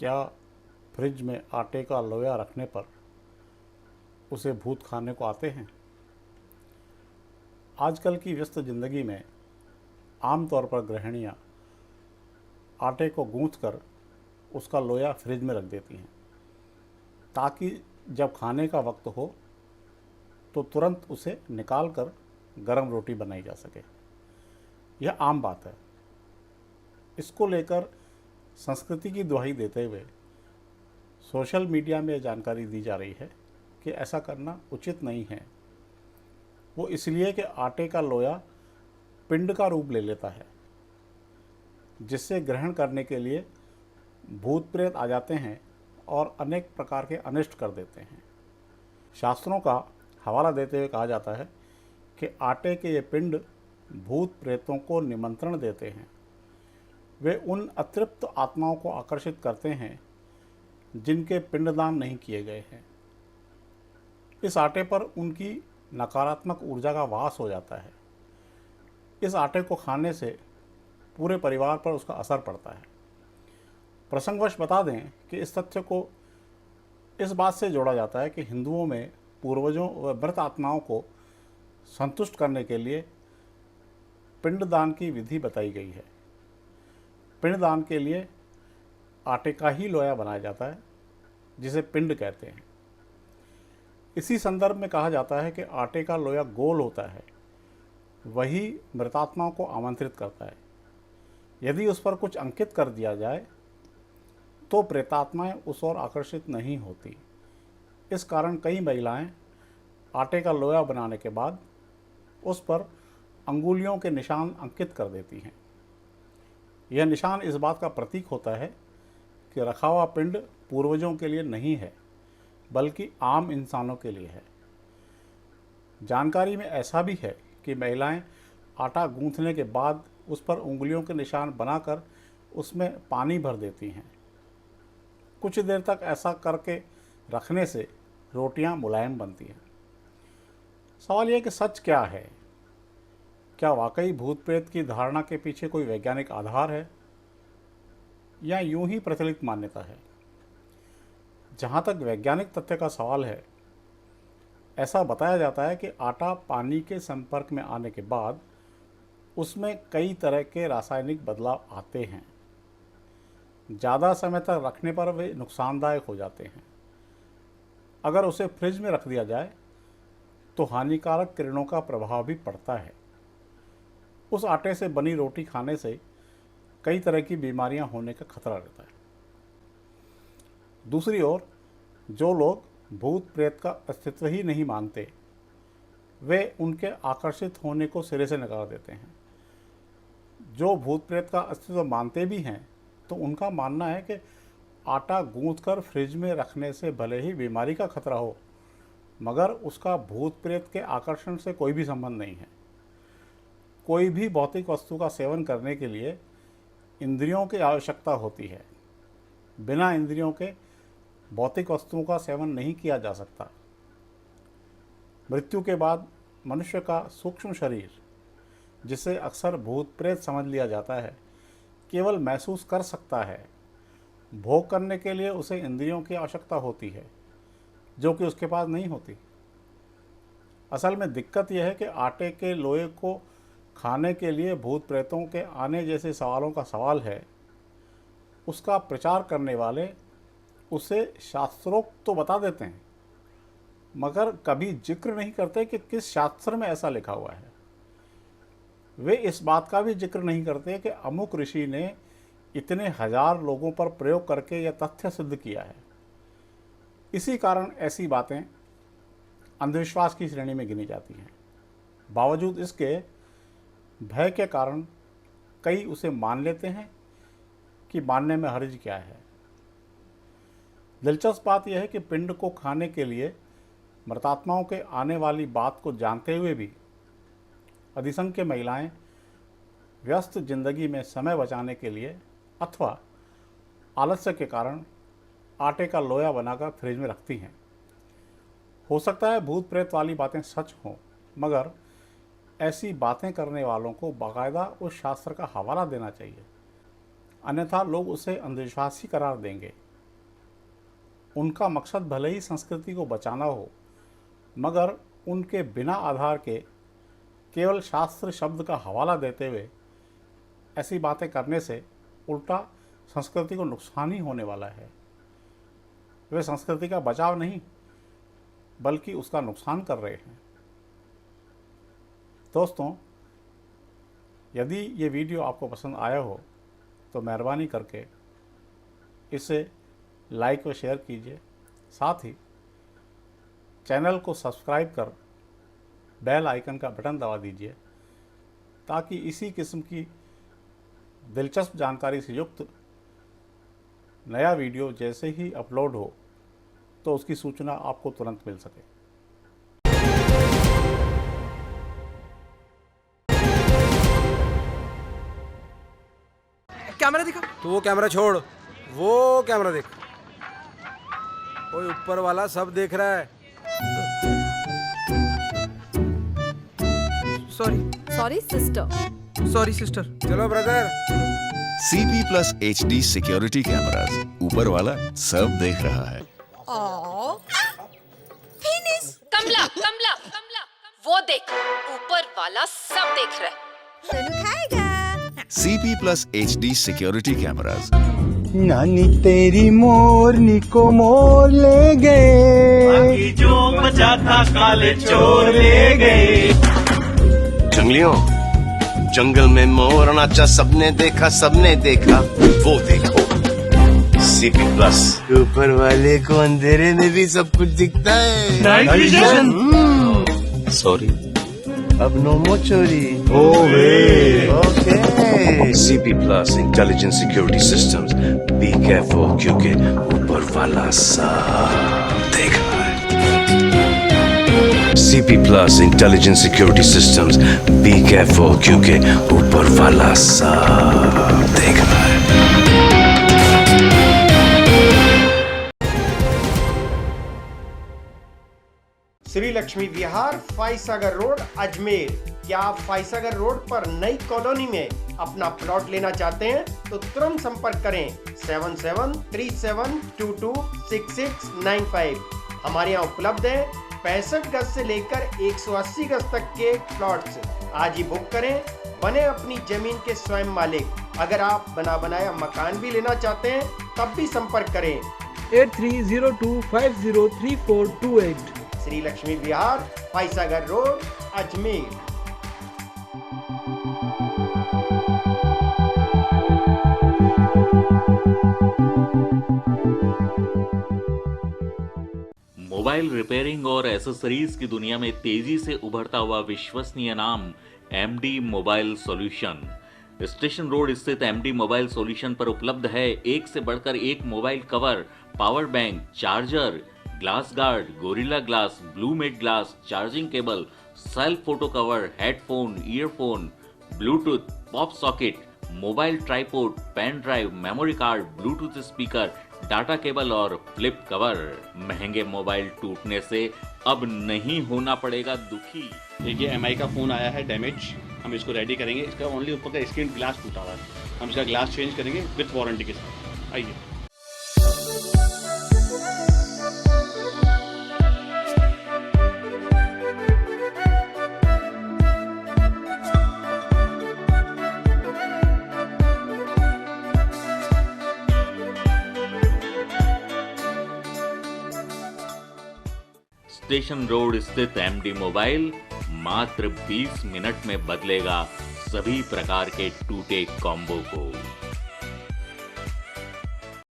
क्या फ्रिज में आटे का लोया रखने पर उसे भूत खाने को आते हैं? आजकल की व्यस्त ज़िंदगी में आमतौर पर गृहिणियाँ आटे को गूँथ कर उसका लोया फ्रिज में रख देती हैं ताकि जब खाने का वक्त हो तो तुरंत उसे निकाल कर गर्म रोटी बनाई जा सके। यह आम बात है। इसको लेकर संस्कृति की दुहाई देते हुए सोशल मीडिया में जानकारी दी जा रही है कि ऐसा करना उचित नहीं है। वो इसलिए कि आटे का लोया पिंड का रूप ले लेता है, जिससे ग्रहण करने के लिए भूत प्रेत आ जाते हैं और अनेक प्रकार के अनिष्ट कर देते हैं। शास्त्रों का हवाला देते हुए कहा जाता है कि आटे के ये पिंड भूत प्रेतों को निमंत्रण देते हैं। वे उन अतृप्त आत्माओं को आकर्षित करते हैं जिनके पिंडदान नहीं किए गए हैं। इस आटे पर उनकी नकारात्मक ऊर्जा का वास हो जाता है। इस आटे को खाने से पूरे परिवार पर उसका असर पड़ता है। प्रसंगवश बता दें कि इस तथ्य को इस बात से जोड़ा जाता है कि हिंदुओं में पूर्वजों व मृत आत्माओं को संतुष्ट करने के लिए पिंडदान की विधि बताई गई है। पिंडदान के लिए आटे का ही लोया बनाया जाता है, जिसे पिंड कहते हैं। इसी संदर्भ में कहा जाता है कि आटे का लोया गोल होता है, वही मृतात्माओं को आमंत्रित करता है। यदि उस पर कुछ अंकित कर दिया जाए तो प्रेतात्माएं उस ओर आकर्षित नहीं होती। इस कारण कई महिलाएं आटे का लोया बनाने के बाद उस पर अंगुलियों के निशान अंकित कर देती हैं। यह निशान इस बात का प्रतीक होता है कि रखा हुआ पिंड पूर्वजों के लिए नहीं है, बल्कि आम इंसानों के लिए है। जानकारी में ऐसा भी है कि महिलाएं आटा गूंथने के बाद उस पर उंगलियों के निशान बनाकर उसमें पानी भर देती हैं। कुछ देर तक ऐसा करके रखने से रोटियां मुलायम बनती हैं। सवाल यह कि सच क्या है? क्या वाकई भूत प्रेत की धारणा के पीछे कोई वैज्ञानिक आधार है या यूं ही प्रचलित मान्यता है? जहाँ तक वैज्ञानिक तथ्य का सवाल है, ऐसा बताया जाता है कि आटा पानी के संपर्क में आने के बाद उसमें कई तरह के रासायनिक बदलाव आते हैं। ज़्यादा समय तक रखने पर वे नुकसानदायक हो जाते हैं। अगर उसे फ्रिज में रख दिया जाए तो हानिकारक किरणों का प्रभाव भी पड़ता है। उस आटे से बनी रोटी खाने से कई तरह की बीमारियां होने का खतरा रहता है। दूसरी ओर जो लोग भूत प्रेत का अस्तित्व ही नहीं मानते, वे उनके आकर्षित होने को सिरे से नकार देते हैं। जो भूत प्रेत का अस्तित्व मानते भी हैं तो उनका मानना है कि आटा गूंथकर फ्रिज में रखने से भले ही बीमारी का खतरा हो, मगर उसका भूत प्रेत के आकर्षण से कोई भी संबंध नहीं है। कोई भी भौतिक वस्तु का सेवन करने के लिए इंद्रियों की आवश्यकता होती है। बिना इंद्रियों के भौतिक वस्तुओं का सेवन नहीं किया जा सकता। मृत्यु के बाद मनुष्य का सूक्ष्म शरीर, जिसे अक्सर भूत प्रेत समझ लिया जाता है, केवल महसूस कर सकता है। भोग करने के लिए उसे इंद्रियों की आवश्यकता होती है, जो कि उसके पास नहीं होती। असल में दिक्कत यह है कि आटे के लोहे को खाने के लिए भूत प्रेतों के आने जैसे सवालों का सवाल है, उसका प्रचार करने वाले उसे शास्त्रोक्त तो बता देते हैं, मगर कभी जिक्र नहीं करते कि किस शास्त्र में ऐसा लिखा हुआ है। वे इस बात का भी जिक्र नहीं करते कि अमुक ऋषि ने इतने हजार लोगों पर प्रयोग करके यह तथ्य सिद्ध किया है। इसी कारण ऐसी बातें अंधविश्वास की श्रेणी में गिनी जाती हैं। बावजूद इसके भय के कारण कई उसे मान लेते हैं कि मानने में हर्ज क्या है। दिलचस्प बात यह है कि पिंड को खाने के लिए मृतात्माओं के आने वाली बात को जानते हुए भी अधिसंख्य महिलाएं व्यस्त जिंदगी में समय बचाने के लिए अथवा आलस्य के कारण आटे का लोया बनाकर फ्रिज में रखती हैं। हो सकता है भूत प्रेत वाली बातें सच हों, मगर ऐसी बातें करने वालों को बाकायदा उस शास्त्र का हवाला देना चाहिए, अन्यथा लोग उसे अंधविश्वास ही करार देंगे। उनका मकसद भले ही संस्कृति को बचाना हो, मगर उनके बिना आधार के केवल शास्त्र शब्द का हवाला देते हुए ऐसी बातें करने से उल्टा संस्कृति को नुकसान ही होने वाला है। वे संस्कृति का बचाव नहीं बल्कि उसका नुकसान कर रहे हैं। दोस्तों, यदि ये वीडियो आपको पसंद आया हो तो मेहरबानी करके इसे लाइक व शेयर कीजिए। साथ ही चैनल को सब्सक्राइब कर बेल आइकन का बटन दबा दीजिए ताकि इसी किस्म की दिलचस्प जानकारी से युक्त नया वीडियो जैसे ही अपलोड हो तो उसकी सूचना आपको तुरंत मिल सके। कैमरा दिखा। तो वो कैमरा छोड़, वो कैमरा देख। कोई ऊपर वाला सब देख रहा है। Sorry sister. चलो brother. CP Plus HD security cameras, ऊपर वाला सब देख रहा है। कमला कमला कमला, वो देख, ऊपर वाला सब देख रहा है। सोनू खाएगा। CP Plus HD security cameras. नानी तेरी मोरनी को मोर ले गए, जो बचा था काले चोर ले गए। जंगलियों, जंगल में मोर नाचा, सबने देखा, वो देखो CP Plus। ऊपर वाले को अंधेरे में भी सब कुछ दिखता है। Night vision. सॉरी, अब नो मोर चोरी। Okay. CP Plus intelligent security systems. Be careful क्योंकि ऊपर वाला सब देख रहा है। CP Plus intelligent security systems. Be careful क्योंकि ऊपर वाला सब देख रहा है। श्री लक्ष्मी विहार, फाइसागर रोड, अजमेर। क्या आप फाइसागर रोड पर नई कॉलोनी में अपना प्लॉट लेना चाहते हैं तो तुरंत संपर्क करें 7737226695। हमारे यहाँ उपलब्ध है 65 गज से लेकर 180 गज तक के प्लॉट्स। आज ही बुक करें, बने अपनी जमीन के स्वयं मालिक। अगर आप बना बनाया मकान भी लेना चाहते हैं तब भी संपर्क करें 8302503428। श्री लक्ष्मी विहार, Foy Sagar road, Ajmer. Mobile repairing और एसेसरीज की दुनिया में तेजी से उभरता हुआ विश्वसनीय नाम MD mobile solution. Station road स्थित MD मोबाइल सॉल्यूशन पर उपलब्ध है एक से बढ़कर एक mobile cover, power bank, charger, glass guard, Gorilla glass, blue matte glass, charging cable, self photo cover, headphone, earphone, Bluetooth, pop socket, mobile tripod, pen drive, memory card, Bluetooth speaker, data cable और flip cover. महंगे mobile टूटने से अब नहीं होना पड़ेगा दुखी। देखिए MI का फोन आया है डैमेज, हम इसको रेडी करेंगे। इसका ओनली ऊपर का स्क्रीन ग्लास टूटा हुआ है, हम इसका ग्लास चेंज करेंगे विद वारंटी के साथ। आइए। स्टेशन रोड स्थित MD मोबाइल मात्र 20 मिनट में बदलेगा सभी प्रकार के टूटे कॉम्बो को।